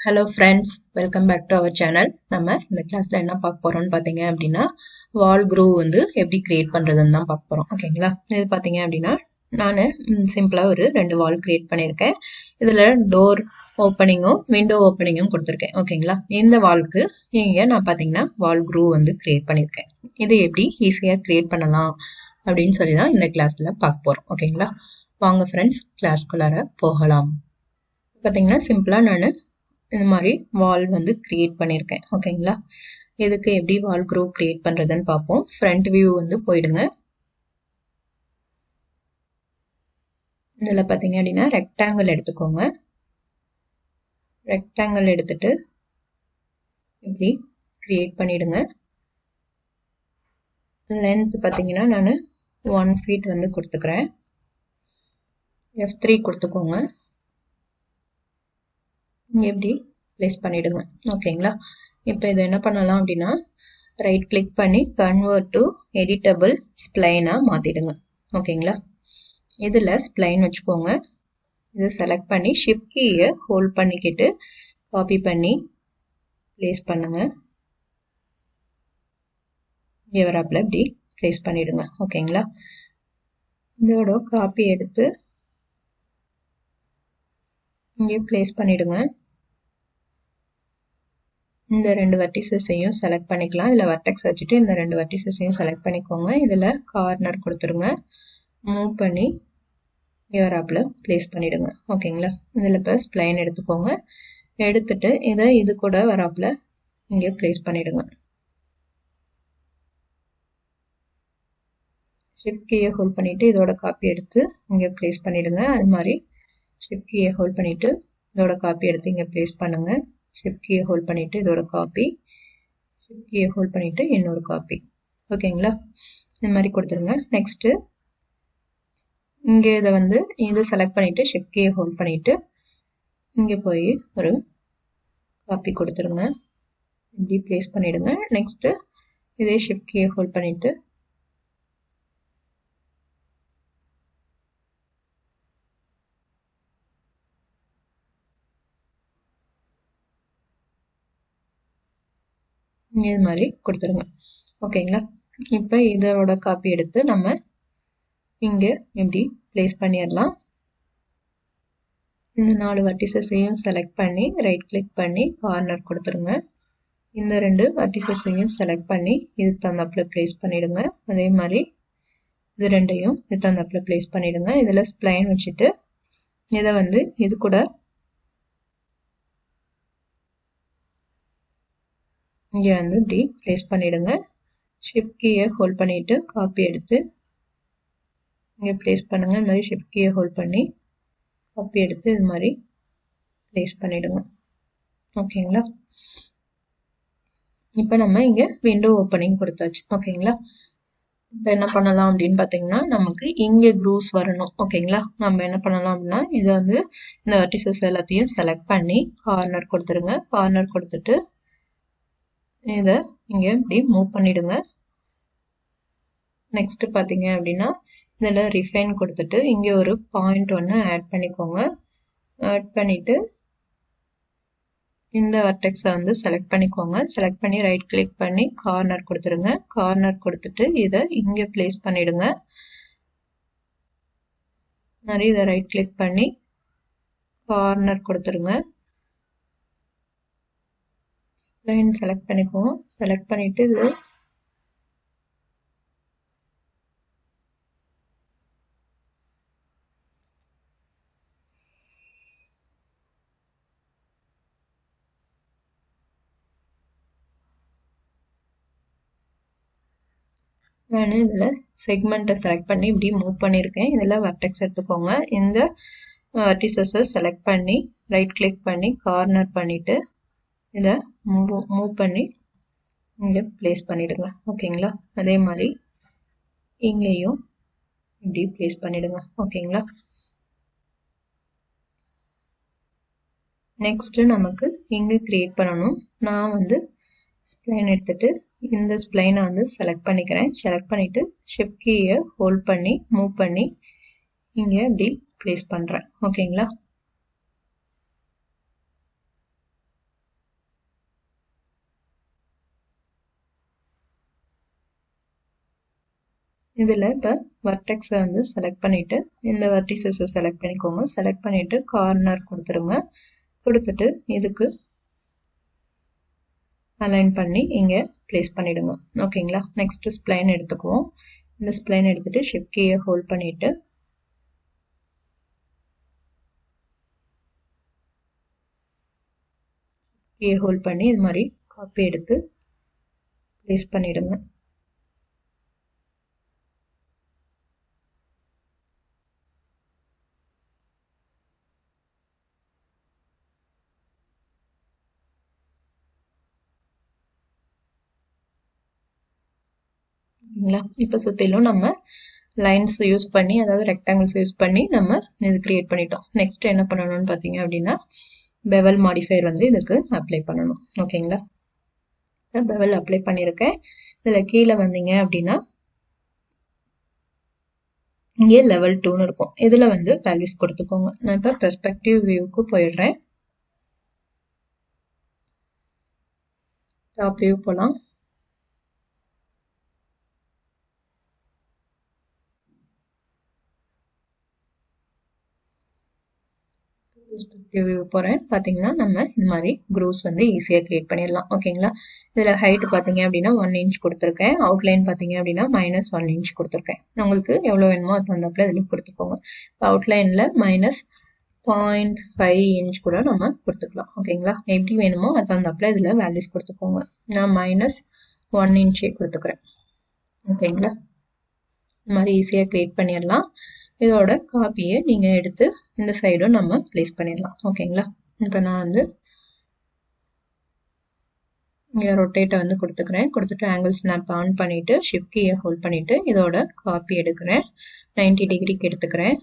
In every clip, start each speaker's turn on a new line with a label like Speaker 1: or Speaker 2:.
Speaker 1: Hello friends, welcome back to our channel. நம்ம இந்த கிளாஸ்ல என்ன பார்க்க போறோம்னு பாத்தீங்க அப்படின்னா வால் groove வந்து எப்படி கிரியேட் பண்றதுன்னு தான் பார்க்க போறோம். ஓகேங்களா? இது பாத்தீங்க அப்படின்னா நான் சிம்பிளா ஒரு ரெண்டு வால் கிரியேட் பண்ணியிருக்கேன். இதுல டோர் ஓப்பனிங்கும் விண்டோ ஓப்பனிங்கும் கொடுத்துருக்கேன். ஓகேங்களா? இந்த வால்க்கு இங்க நான் பாத்தீங்கன்னா வால் groove வந்து கிரியேட் பண்ணியிருக்கேன். இது எப்படி ஈஸியா கிரியேட் பண்ணலாம் அப்படின்னு சொல்லி தான் இந்த கிளாஸ்ல பார்க்க போறோம். ஓகேங்களா? வாங்க ஃப்ரெண்ட்ஸ் கிளாஸ்க்குள்ளார போகலாம். பாத்தீங்கன்னா சிம்பிளா நான் இந்த மாதிரி வால் வந்து கிரியேட் பண்ணியிருக்கேன். ஓகேங்களா? இதுக்கு எப்படி வால் groove கிரியேட் பண்றதுன்னு பார்ப்போம். ஃப்ரண்ட் வியூ வந்து போயிடுங்க. இதில் பார்த்தீங்க அப்படின்னா ரெக்டாங்கிள் எடுத்துக்கோங்க. ரெக்டாங்கிள் எடுத்துட்டு இப்படி கிரியேட் பண்ணிடுங்க. லென்த் பார்த்தீங்கன்னா நான் 1 feet வந்து கொடுத்துக்கிறேன். F3 கொடுத்துக்கோங்க. இங்கே எப்படி பிளேஸ் பண்ணிடுங்க. ஓகேங்களா? இப்போ இதை என்ன பண்ணலாம் அப்படின்னா ரைட் கிளிக் பண்ணி கன்வெர்ட் டு எடிட்டபிள் ஸ்ப்ளைனாக மாற்றிடுங்க. ஓகேங்களா? இதில் ஸ்ப்ளைன் வச்சுக்கோங்க. இதை செலக்ட் பண்ணி ஷிஃப்ட் கீயை ஹோல்ட் பண்ணிக்கிட்டு காப்பி பண்ணி பிளேஸ் பண்ணுங்க. இங்கே வராப்பில் இப்படி பிளேஸ் பண்ணிடுங்க. ஓகேங்களா? இதோட காப்பி எடுத்து இங்கே பிளேஸ் பண்ணிடுங்க. இந்த ரெண்டு வெர்டிசஸையும் செலக்ட் பண்ணிக்கலாம். இதில் வெர்டெக்ஸ் வச்சுட்டு இந்த ரெண்டு வெர்டிசஸையும் செலக்ட் பண்ணிக்கோங்க. இதில் கார்னர் கொடுத்துருங்க. மூவ் பண்ணி இவராப்பில் பிளேஸ் பண்ணிடுங்க. ஓகேங்களா? இதில் இப்போ ஸ்ப்ளைன் எடுத்துக்கோங்க. எடுத்துட்டு இதை இது கூட வராப்பில் இங்கே பிளேஸ் பண்ணிடுங்க. ஷிஃப்ட் கீயை ஹோல்ட் பண்ணிவிட்டு இதோட காப்பி எடுத்து இங்கே பிளேஸ் பண்ணிடுங்க. அது மாதிரி ஷிஃப்ட் கீயை ஹோல்ட் பண்ணிவிட்டு இதோட காப்பி எடுத்து இங்கே பிளேஸ் பண்ணுங்கள். ஷிஃப்ட் கீயை ஹோல்ட் பண்ணிவிட்டு இதோட காப்பி, ஷிஃப்ட் கீயை ஹோல்ட் பண்ணிவிட்டு இன்னொரு காப்பி. ஓகேங்களா? இந்த மாதிரி கொடுத்துருங்க. நெக்ஸ்ட்டு இங்கே இதை வந்து இதை செலக்ட் பண்ணிவிட்டு ஷிஃப்ட் கீயை ஹோல்ட் பண்ணிவிட்டு இங்கே போய் ஒரு காப்பி கொடுத்துருங்க. இப்படி பிளேஸ் பண்ணிவிடுங்க. நெக்ஸ்ட்டு இதே ஷிஃப்ட் கீயை ஹோல்ட் பண்ணிவிட்டு இங்கே இது மாதிரி கொடுத்துருங்க. ஓகேங்களா? இப்போ இதோட காப்பி எடுத்து நம்ம இங்கே இப்படி பிளேஸ் பண்ணிடலாம். இந்த 4 வெர்டிசஸையும் செலக்ட் பண்ணி ரைட் கிளிக் பண்ணி கார்னர் கொடுத்துருங்க. இந்த ரெண்டு வெர்டிசஸையும் செலக்ட் பண்ணி இதுக்கு தகுந்தாப்புல பிளேஸ் பண்ணிடுங்க. அதே மாதிரி இது ரெண்டையும் இது தகுந்தாப்புல பிளேஸ் பண்ணிடுங்க. இதில் ஸ்ப்ளைன் வச்சுட்டு இதை வந்து இது கூட இங்கே வந்து இப்படி பிளேஸ் பண்ணிடுங்க. ஷிஃப்ட் கீயை ஹோல்ட் பண்ணிட்டு காப்பி எடுத்து இங்கே பிளேஸ் பண்ணுங்க. இந்த மாதிரி ஷிஃப்ட் கீயை ஹோல்ட் பண்ணி காப்பி எடுத்து இது மாதிரி பிளேஸ் பண்ணிடுங்க. ஓகேங்களா? இப்போ நம்ம இங்கே விண்டோ ஓப்பனிங் கொடுத்தாச்சு. ஓகேங்களா? இப்போ என்ன பண்ணலாம் அப்படின்னு பார்த்தீங்கன்னா நமக்கு இங்கே க்ரூவ்ஸ் வரணும். ஓகேங்களா? நம்ம என்ன பண்ணலாம் அப்படின்னா இதை வந்து இந்த வெர்டிசஸ் எல்லாத்தையும் செலக்ட் பண்ணி கார்னர் கொடுத்துருங்க. கார்னர் கொடுத்துட்டு இதை இங்கே இப்படி மூவ் பண்ணிடுங்க. நெக்ஸ்ட் பார்த்தீங்க அப்படின்னா இதில் ரிஃபைன் கொடுத்துட்டு இங்கே ஒரு பாயிண்ட் ஒன்று ஆட் பண்ணிக்கோங்க. ஆட் பண்ணிவிட்டு இந்த வெர்டெக்ஸை வந்து செலக்ட் பண்ணிக்கோங்க. செலக்ட் பண்ணி ரைட் கிளிக் பண்ணி கார்னர் கொடுத்துருங்க. கார்னர் கொடுத்துட்டு இதை இங்கே பிளேஸ் பண்ணிடுங்க. நிறைய இதை ரைட் கிளிக் பண்ணி கார்னர் கொடுத்துருங்க. ஸ்ப்ளைன் செலக்ட் பண்ணிக்கோங்க. செலக்ட் பண்ணிவிட்டு இது நான் இதில் செக்மெண்ட்டை செலக்ட் பண்ணி இப்படி மூவ் பண்ணியிருக்கேன். இதில் வெர்டெக்ஸ் எடுத்துக்கோங்க. இந்த வெர்டிசஸை செலக்ட் பண்ணி ரைட் கிளிக் பண்ணி கார்னர் பண்ணிவிட்டு இதை மூவ் பண்ணி இங்கே பிளேஸ் பண்ணிவிடுங்க. ஓகேங்களா? அதே மாதிரி இங்கேயும் இப்படி பிளேஸ் பண்ணிவிடுங்க. ஓகேங்களா? நெக்ஸ்ட்டு நமக்கு இங்கே கிரியேட் பண்ணணும். நான் வந்து ஸ்ப்ளைன் எடுத்துட்டு இந்த ஸ்ப்ளைனை வந்து செலக்ட் பண்ணிக்கிறேன். செலக்ட் பண்ணிவிட்டு ஷிஃப்ட் கீயை ஹோல்ட் பண்ணி மூவ் பண்ணி இங்கே இப்படி பிளேஸ் பண்ணுறேன். ஓகேங்களா? இதில் இப்போ வர்டெக்ஸை வந்து செலக்ட் பண்ணிவிட்டு இந்த வெர்டிசஸை செலக்ட் பண்ணிக்கோங்க. செலக்ட் பண்ணிவிட்டு கார்னர் கொடுத்துருங்க. கொடுத்துட்டு இதுக்கு அலைன் பண்ணி இங்கே ப்ளேஸ் பண்ணிவிடுங்க. ஓகேங்களா. நெக்ஸ்ட்டு ஸ்ப்ளைன் எடுத்துக்குவோம். இந்த ஸ்ப்ளைன் எடுத்துகிட்டு ஷிஃப்ட் கீயை ஹோல்ட் பண்ணிவிட்டு கீயை ஹோல்ட் பண்ணி இது மாதிரி காப்பி எடுத்து ப்ளேஸ் பண்ணிவிடுங்க. இப்போ சுற்றிலும் நம்ம லைன்ஸ் யூஸ் பண்ணி, அதாவது ரெக்டாங்கிள்ஸ் யூஸ் பண்ணி நம்ம இது கிரியேட் பண்ணிட்டோம். நெக்ஸ்ட் என்ன பண்ணணும்னு பார்த்தீங்க அப்படின்னா பெவல் மாடிஃபையர் வந்து இதுக்கு அப்ளை பண்ணணும். ஓகேங்களா. பெவல் அப்ளை பண்ணியிருக்கேன். இதில் கீழே வந்தீங்க அப்படின்னா இங்கே லெவல் 2ன்னு இருக்கும். இதில் வந்து வேல்யூஸ் கொடுத்துக்கோங்க. நான் இப்போ பெர்ஸ்பெக்டிவ் வியூக்கு போயிடுறேன். டாப் வியூ போகலாம். பெர்ஸ்பெக்டிவ் வியூ போகிறேன். பார்த்தீங்கன்னா நம்ம இந்த மாதிரி க்ரூஸ் வந்து ஈஸியாக கிரியேட் பண்ணிடலாம். ஓகேங்களா. இதில் ஹைட் பார்த்தீங்க அப்படின்னா 1 இன்ச் கொடுத்துருக்கேன். அவுட்லைன் பார்த்தீங்க அப்படின்னா -1 இன்ச் கொடுத்துருக்கேன். உங்களுக்கு எவ்வளோ வேணுமோ அது தகுந்தாப்புல இதில் கொடுத்துக்கோங்க. அவுட்லைனில் -0.5 இன்ச் கூட நம்ம கொடுத்துக்கலாம். ஓகேங்களா. எப்படி வேணுமோ அது தகுந்தாப்புல இதில் வேல்யூஸ் கொடுத்துக்கோங்க. நான் -1 இன்ச்சே கொடுத்துக்கிறேன். ஓகேங்களா. இந்த மாதிரி ஈஸியாக கிரியேட் பண்ணிடலாம். இதோட காப்பியை நீங்கள் எடுத்து இந்த சைடும் நம்ம ப்ளேஸ் பண்ணிடலாம். ஓகேங்களா. இப்போ நான் வந்து இங்கே ரொட்டேட்டை வந்து கொடுத்துக்கிறேன். கொடுத்துட்டு ஆங்கிள் ஸ்னாப் ஆன் பண்ணிவிட்டு ஷிஃப்ட் கீயை ஹோல்ட் பண்ணிவிட்டு இதோட காப்பி எடுக்கிறேன். 90 டிகிரிக்கு எடுத்துக்கிறேன்.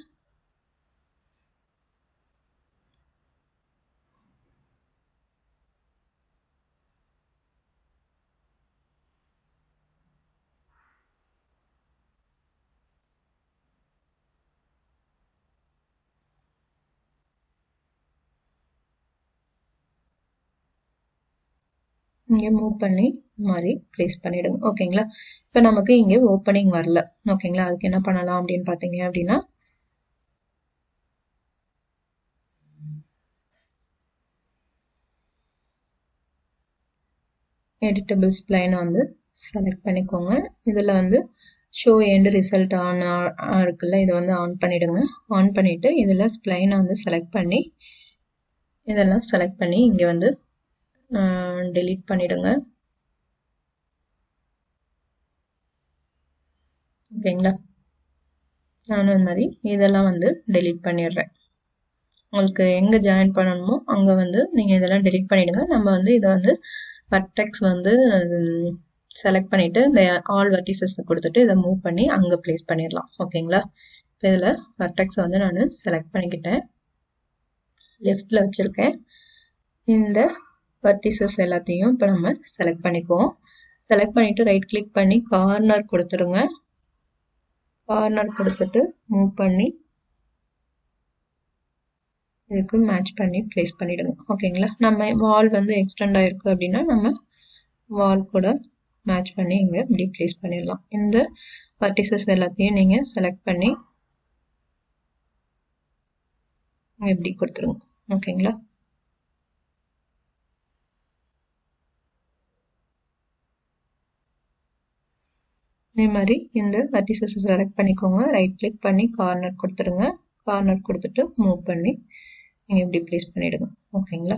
Speaker 1: இங்கே மூவ் பண்ணி இந்த மாதிரி ப்ளேஸ் பண்ணிவிடுங்க. ஓகேங்களா. இப்போ நமக்கு இங்கே ஓப்பனிங் வரல. ஓகேங்களா. அதுக்கு என்ன பண்ணலாம் அப்படின்னு பார்த்தீங்க அப்படின்னா எடிட்டபிள் ஸ்ப்ளைனை வந்து செலக்ட் பண்ணிக்கோங்க. இதில் வந்து ஷோ எண்ட் ரிசல்ட் ஆன் இருக்குல்ல, இதை வந்து ஆன் பண்ணிவிடுங்க. ஆன் பண்ணிவிட்டு இதில் ஸ்ப்ளைனை வந்து செலக்ட் பண்ணி இதெல்லாம் செலக்ட் பண்ணி இங்கே வந்து delete பண்ணிடுங்க. ஓகேங்களா. நானும் இந்த மாதிரி இதெல்லாம் வந்து delete பண்ணிடுறேன். உங்களுக்கு எங்கே ஜாயின் பண்ணணுமோ அங்கே வந்து நீங்கள் இதெல்லாம் delete பண்ணிடுங்க. நம்ம வந்து இதை வந்து வர்டெக்ஸ் வந்து செலக்ட் பண்ணிவிட்டு இந்த ஆல் வெர்டிசஸ் கொடுத்துட்டு இதை மூவ் பண்ணி அங்கே ப்ளேஸ் பண்ணிடலாம். ஓகேங்களா. இப்போ இதில் வர்டெக்ஸை வந்து நான் செலக்ட் பண்ணிக்கிட்டேன். லெஃப்டில் வச்சுருக்கேன். இந்த வெர்டிசஸ் எல்லாத்தையும் இப்போ நம்ம செலக்ட் பண்ணிக்குவோம். செலக்ட் பண்ணிவிட்டு ரைட் கிளிக் பண்ணி கார்னர் கொடுத்துருங்க. கார்னர் கொடுத்துட்டு மூவ் பண்ணி இதுக்கு மேட்ச் பண்ணி ப்ளேஸ் பண்ணிவிடுங்க. ஓகேங்களா. நம்ம வால் வந்து எக்ஸ்டெண்ட் ஆகிருக்கு அப்படின்னா நம்ம வால் கூட மேட்ச் பண்ணி இங்கே இப்படி ப்ளேஸ் பண்ணிடலாம். இந்த வெர்டிசஸ் எல்லாத்தையும் நீங்கள் செலக்ட் பண்ணி இப்படி கொடுத்துருங்க. ஓகேங்களா. இதே மாதிரி இந்த வெர்டிசஸ் செலக்ட் பண்ணிக்கோங்க. ரைட் கிளிக் பண்ணி கார்னர் கொடுத்துருங்க. கார்னர் கொடுத்துட்டு மூவ் பண்ணி நீங்கள் இப்படி ப்ளேஸ் பண்ணிவிடுங்க. ஓகேங்களா.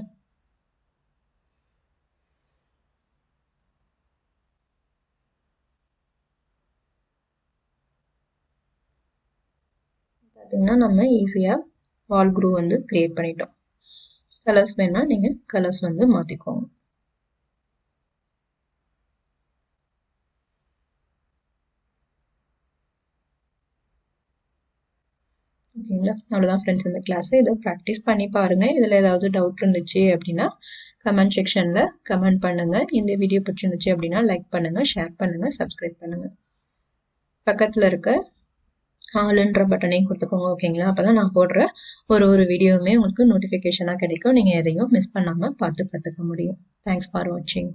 Speaker 1: பார்த்தீங்கன்னா நம்ம ஈஸியாக வால் க்ரூ வந்து கிரியேட் பண்ணிட்டோம். கலர்ஸ் வேணால் நீங்கள் கலர்ஸ் வந்து மாற்றிக்கோங்க. ஓகேங்களா. அவ்வளோதான் ஃப்ரெண்ட்ஸ் இந்த கிளாஸ். இதை ப்ராக்டிஸ் பண்ணி பாருங்கள். இதில் ஏதாவது டவுட் இருந்துச்சு அப்படின்னா கமெண்ட் செக்ஷனில் கமெண்ட் பண்ணுங்கள். இந்த வீடியோ பிடிச்சிருந்துச்சு அப்படின்னா லைக் பண்ணுங்கள், ஷேர் பண்ணுங்கள், சப்ஸ்கிரைப் பண்ணுங்கள். பக்கத்தில் இருக்க ஆல்ன்ற பட்டனையும் கொடுத்துக்கோங்க. ஓகேங்களா. அப்போ தான் நான் போடுற ஒரு வீடியோவுமே உங்களுக்கு நோட்டிஃபிகேஷனாக கிடைக்கும். நீங்கள் எதையும் மிஸ் பண்ணாமல் பார்த்து கற்றுக்க முடியும். தேங்க்ஸ் ஃபார் வாட்சிங்.